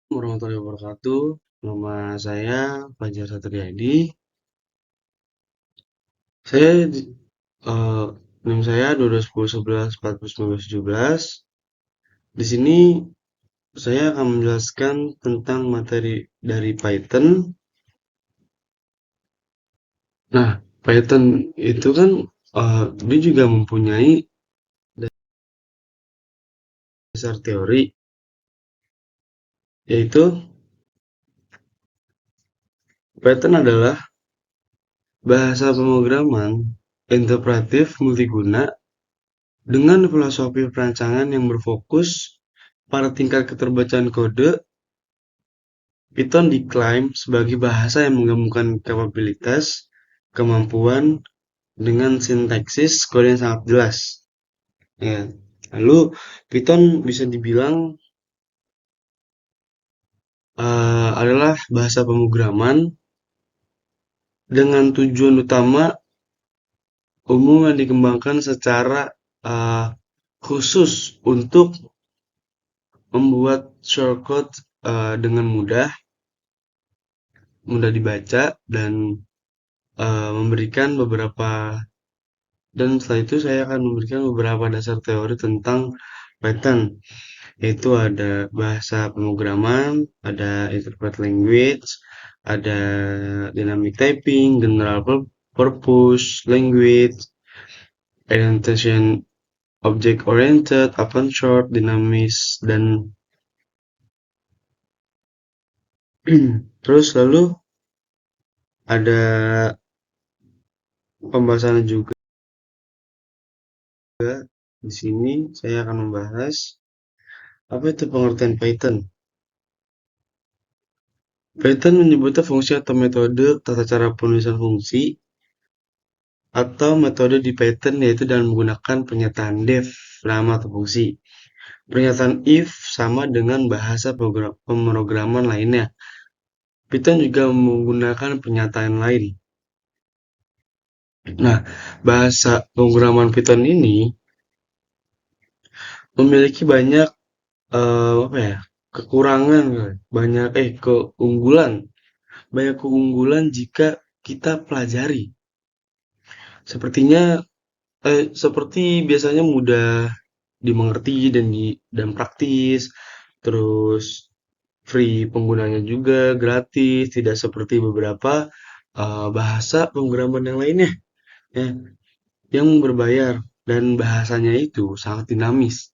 Warahmatullahi wabarakatuh. Nama saya Fajar Satriadi. Saya eh, NIM saya 12 10 11 49 17. Di sini saya akan menjelaskan tentang materi dari Python. Nah, Python itu kan dia juga mempunyai dasar teori, yaitu Python adalah bahasa pemrograman interpretif multiguna dengan filosofi perancangan yang berfokus pada tingkat keterbacaan kode. Python diklaim sebagai bahasa yang menggabungkan kapabilitas, kemampuan, dengan sintaksis kode yang sangat jelas. Ya. Lalu, Python bisa dibilang adalah bahasa pemrograman dengan tujuan utama umum yang dikembangkan secara uh, khusus untuk membuat shortcode dengan mudah dibaca dan memberikan beberapa. Dan setelah itu saya akan memberikan beberapa dasar teori tentang Python, yaitu ada bahasa pemrograman, ada interpret language, ada dynamic typing, general purpose language, orientation object oriented, open short, dinamis, dan terus lalu ada pembahasan juga. Di sini saya akan membahas apa itu pengertian Python. Python menyebutnya fungsi atau metode tata cara penulisan fungsi atau metode di Python, yaitu dengan menggunakan pernyataan def, nama atau fungsi. Pernyataan if sama dengan bahasa pemrograman lainnya. Python juga menggunakan pernyataan lain. Nah, bahasa pemrograman Python ini memiliki banyak apa ya, kekurangan, keunggulan. Banyak keunggulan jika kita pelajari. Sepertinya seperti biasanya mudah dimengerti dan praktis, terus free penggunanya juga gratis, tidak seperti beberapa bahasa pemrograman yang lainnya ya, yang berbayar dan bahasanya itu sangat dinamis.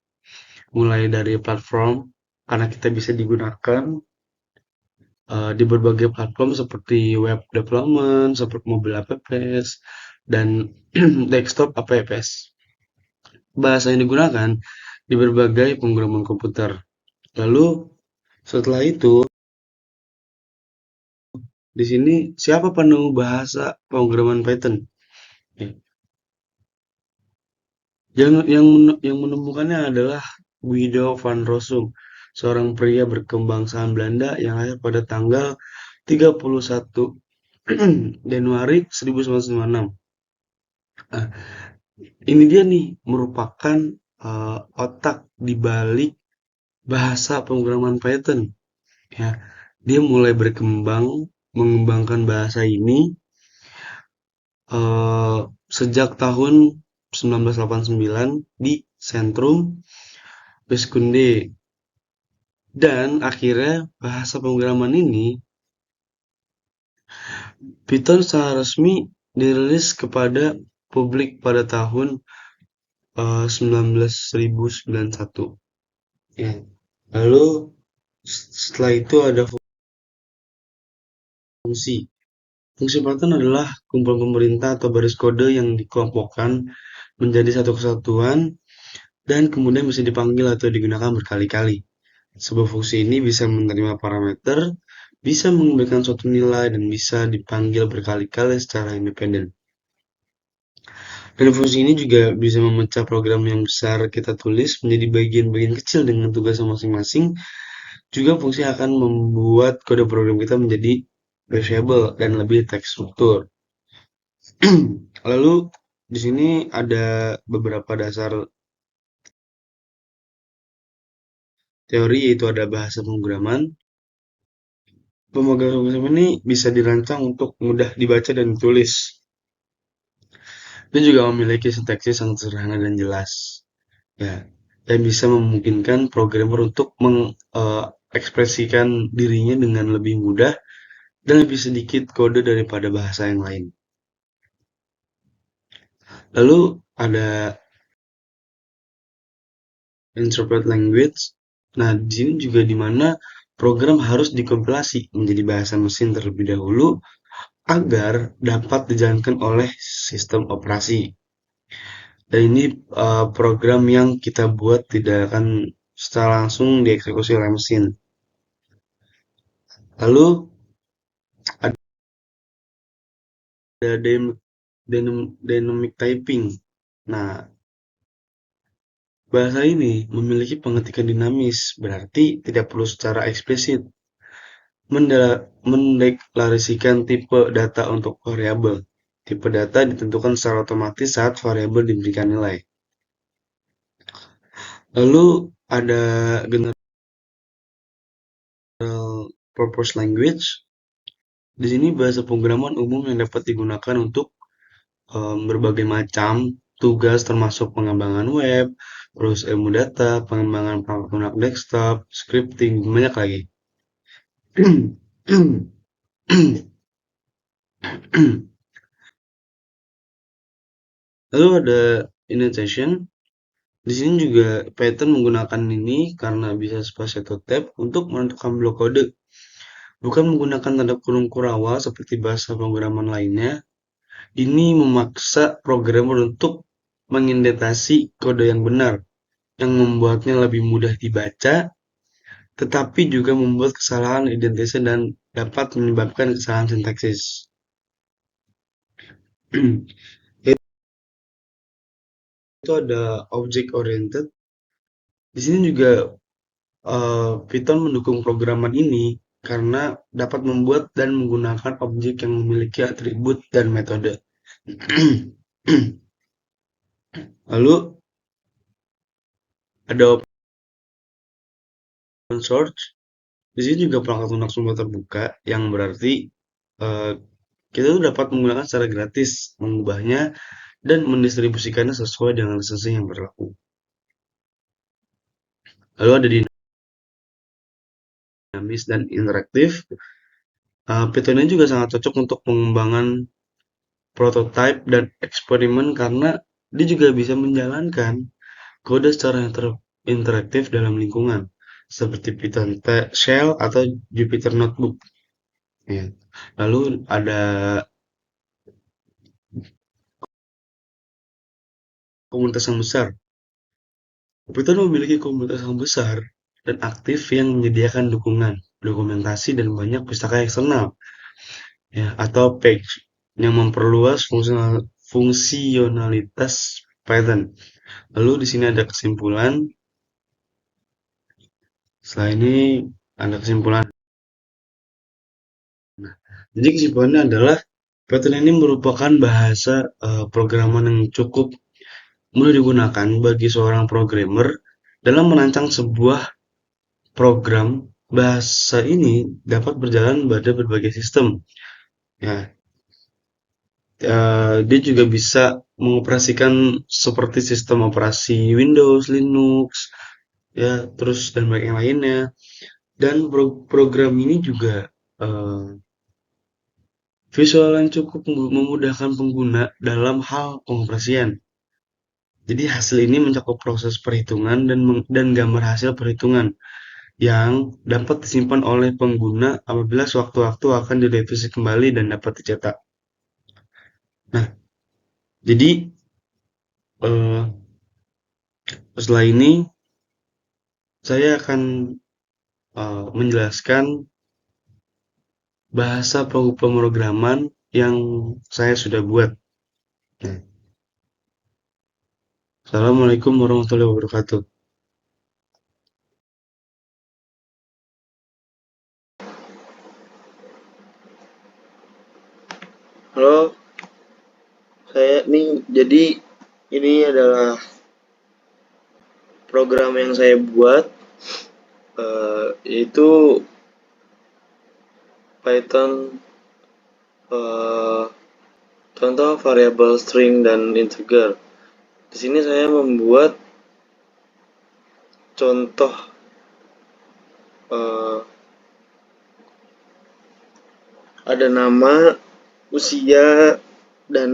Mulai dari platform, karena kita bisa digunakan di berbagai platform seperti web development, seperti mobile apps, dan desktop apps. Bahasa yang digunakan di berbagai pemrograman komputer. Lalu setelah itu, di sini siapa penemu bahasa pemrograman Python? Ya, yang menemukannya adalah Guido van Rossum, seorang pria berkebangsaan Belanda yang lahir pada tanggal 31 Januari 1996. Nah, ini dia nih merupakan otak di balik bahasa pemrograman Python. Ya, dia mulai mengembangkan bahasa ini eh, sejak tahun 1989 di Centrum Wiskunde, dan akhirnya bahasa pemrograman ini Python secara resmi dirilis kepada publik pada tahun 1991. Ya. Lalu setelah itu ada fungsi. Fungsi Python adalah kumpulan pemerintah atau baris kode yang dikelompokkan menjadi satu kesatuan dan kemudian bisa dipanggil atau digunakan berkali-kali. Sebuah fungsi ini bisa menerima parameter, bisa mengembalikan suatu nilai, dan bisa dipanggil berkali-kali secara independen. Dan fungsi ini juga bisa memecah program yang besar kita tulis menjadi bagian-bagian kecil dengan tugasnya masing-masing. Juga fungsi akan membuat kode program kita menjadi reusable dan lebih terstruktur. Lalu di sini ada beberapa dasar teori, yaitu ada bahasa pemrograman, Pemrograman ini bisa dirancang untuk mudah dibaca dan ditulis. Dia juga memiliki sintaksis yang sederhana dan jelas. Ya, dan bisa memungkinkan programmer untuk mengekspresikan dirinya dengan lebih mudah dan lebih sedikit kode daripada bahasa yang lain. Lalu ada interpret language. Nah, di sini juga di mana program harus dikompilasi menjadi bahasa mesin terlebih dahulu agar dapat dijalankan oleh sistem operasi. Dan ini program yang kita buat tidak akan secara langsung dieksekusi oleh mesin. Lalu ada dynamic typing. Nah, bahasa ini memiliki pengetikan dinamis, berarti tidak perlu secara eksplisit mendeklarasikan tipe data untuk variabel. Tipe data ditentukan secara otomatis saat variabel diberikan nilai. Lalu ada general purpose language. Di sini bahasa pemrograman umum yang dapat digunakan untuk berbagai macam tugas termasuk pengembangan web, terus ilmu data, pengembangan perangkat lunak desktop, scripting, banyak lagi. Lalu ada indentation. Di sini juga Python menggunakan ini karena bisa space atau tab untuk menentukan blok kode, bukan menggunakan tanda kurung kurawal seperti bahasa pemrograman lainnya. Ini memaksa programmer untuk mengindentasi kode yang benar, yang membuatnya lebih mudah dibaca, tetapi juga membuat kesalahan indentation dan dapat menyebabkan kesalahan sintaksis. Itu ada object oriented. Di sini juga Python mendukung programan ini karena dapat membuat dan menggunakan objek yang memiliki atribut dan metode. Lalu ada open source. Di sini juga perangkat lunak sumber terbuka yang berarti eh, kita tuh dapat menggunakan secara gratis, mengubahnya dan mendistribusikannya sesuai dengan lisensi yang berlaku. Lalu ada dinamis dan interaktif. Python ini juga sangat cocok untuk pengembangan prototype dan eksperimen karena dia juga bisa menjalankan kode secara interaktif dalam lingkungan seperti Python Shell atau Jupyter Notebook. Ya. Lalu ada komunitas yang besar. Python memiliki komunitas yang besar dan aktif yang menyediakan dukungan, dokumentasi, dan banyak pustaka eksternal, ya, atau page yang memperluas fungsionalitas Python. Lalu di sini ada kesimpulan. Setelah ini ada kesimpulan. Jadi kesimpulannya adalah Python ini merupakan bahasa programan yang cukup mudah digunakan bagi seorang programmer dalam merancang sebuah program. Bahasa ini dapat berjalan pada berbagai sistem. Ya, dia juga bisa mengoperasikan seperti sistem operasi Windows, Linux, ya, terus dan banyak yang lainnya. Dan program ini juga eh, visual yang cukup memudahkan pengguna dalam hal pengoperasian. Jadi hasil ini mencakup proses perhitungan dan gambar hasil perhitungan yang dapat disimpan oleh pengguna apabila sewaktu-waktu akan direvisi kembali dan dapat dicetak. Nah, jadi eh, setelah ini saya akan menjelaskan bahasa pemrograman yang saya sudah buat. Nah, Assalamualaikum warahmatullahi wabarakatuh. Halo, saya nih, jadi ini adalah program yang saya buat, yaitu Python, eh, contoh variabel string dan integer. Di sini saya membuat contoh eh, ada nama, usia, dan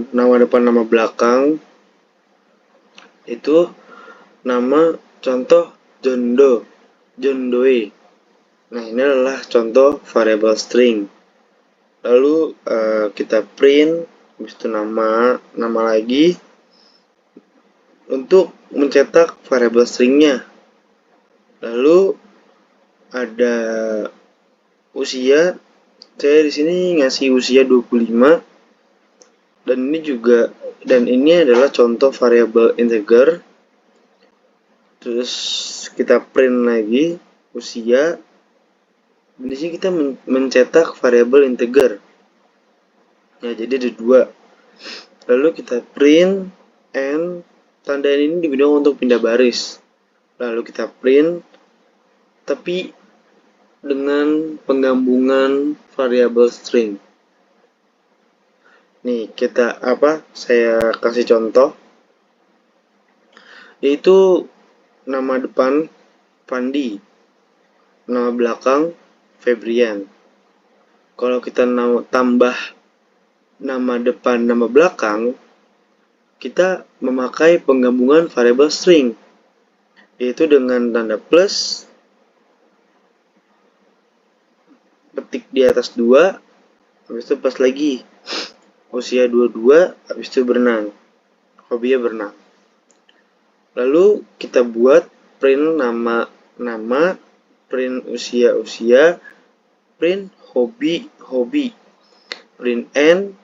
nama depan nama belakang. Itu nama contoh John Doe, John Doe. Nah, ini adalah contoh variabel string. Lalu kita print, habis itu nama lagi untuk mencetak variabel stringnya. Lalu ada usia, saya di sini ngasih usia 25, dan ini adalah contoh variabel integer. Terus kita print lagi usia. Di sini kita mencetak variabel integer. Ya, jadi ada 2. Lalu kita print and tanda ini digunakan untuk pindah baris. Lalu kita print tapi dengan penggabungan variabel string. Nih, saya kasih contoh, yaitu nama depan Pandi, nama belakang Febrian. Kalau kita tambah nama depan nama belakang, kita memakai penggabungan variabel string, yaitu dengan tanda plus, ketik di atas 2, habis itu pas lagi usia 22, habis itu berenang, hobinya berenang. Lalu kita buat print nama, print usia, print hobi, print n,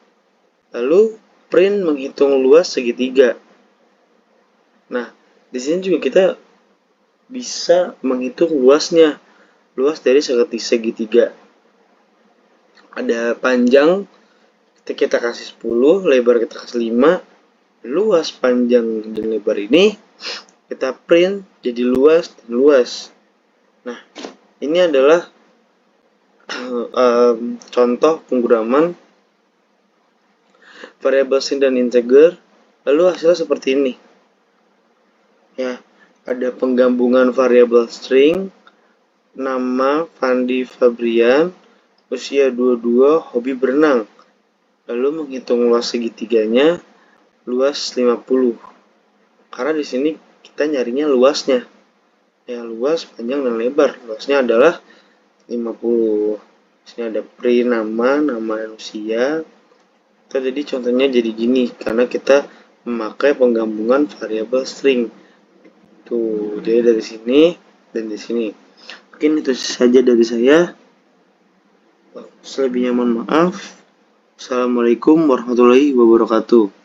lalu print menghitung luas segitiga. Nah, di sini juga kita bisa menghitung luasnya, luas dari segitiga. Ada panjang, kita kasih 10, lebar kita kasih 5, luas, panjang, dan lebar ini kita print jadi luas dan luas. Nah, ini adalah contoh penggunaan variabel string dan integer. Lalu hasilnya seperti ini. Ya, ada penggabungan variabel string, nama Fandi Fabrian, usia 22, hobi berenang. Lalu menghitung luas segitiganya, luas 50. Karena di sini kita nyarinya luasnya. Ya, luas, panjang, dan lebar. Luasnya adalah 50. Di sini ada print nama dan usia. Jadi contohnya jadi gini karena kita memakai penggabungan variabel string. Tuh, jadi dari sini dan di sini. Mungkin itu saja dari saya. Selebihnya mohon maaf. Assalamualaikum warahmatullahi wabarakatuh.